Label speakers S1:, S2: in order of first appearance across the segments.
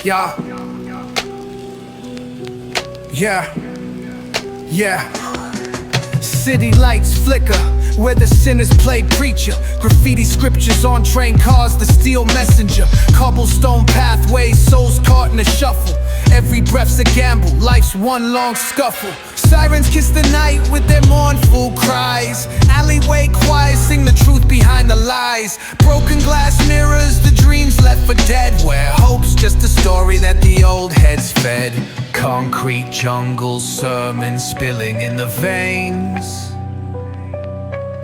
S1: Yeah, yeah, yeah. City lights flicker where the sinners play preacher. Graffiti scriptures on train cars, the steel messenger. Cobblestone pathways, souls caught in a shuffle. Every breath's a gamble, life's one long scuffle. Sirens kiss the night with their mournful cries. Alleyway choirs sing the truth behind the lies. Broken glass mirrors, the dreams left for dead. Where hope's just a story that the old heads fed. Concrete jungle sermons spilling in the veins.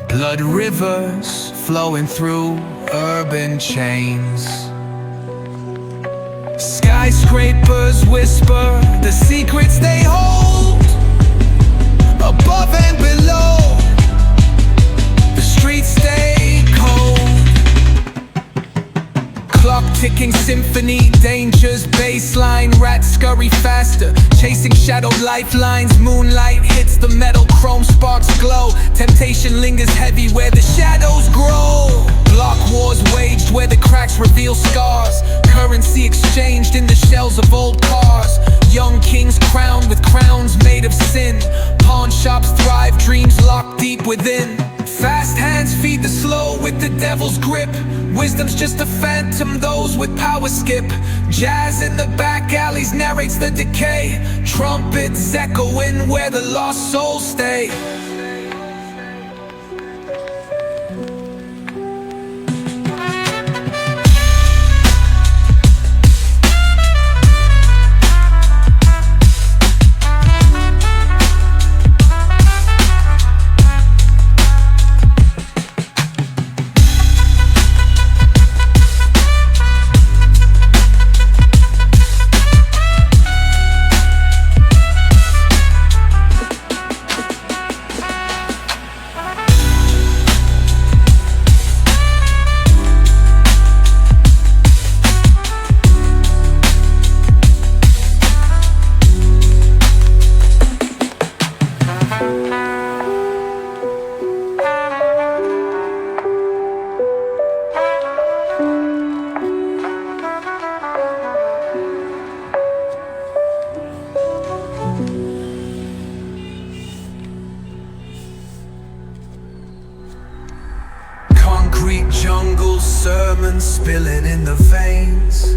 S1: Blood rivers flowing through urban chains. Skyscrapers whisper the secrets they hold. Above and below, the streets stay cold. Clock ticking symphony, dangers baseline. Rats scurry faster, chasing shadowed lifelines. Moonlight hits the metal, chrome sparks glow. Temptation lingers heavy where the shadows grow. Block wars waged where the cracks reveal scars. Currency exchanged in the shells of old cars. Young kings crowned with crowns made of sin. Pawn shops thrive, dreams locked deep within. Fast hands feed the slow with the devil's grip. Wisdom's just a phantom, those with power skip. Jazz in the back alleys narrates the decay. Trumpets echoing where the lost souls stay. Concrete jungle sermons spilling in the veins.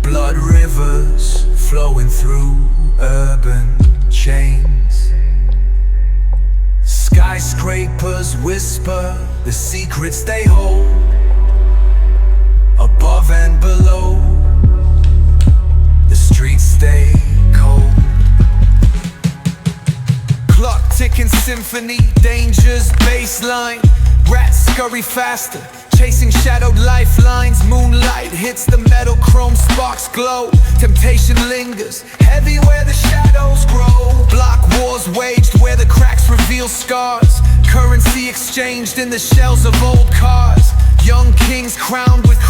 S1: Blood rivers flowing through urban chains. Skyscrapers whisper the secrets they hold. Above and below, the streets stay cold. Clock ticking symphony, dangers baseline. Rats scurry faster, chasing shadowed lifelines. Moonlight hits the metal, chrome sparks glow. Temptation lingers, heavy where the shadows grow. Block wars waged where the cracks reveal scars. Currency exchanged in the shells of old cars. Young kings crowned with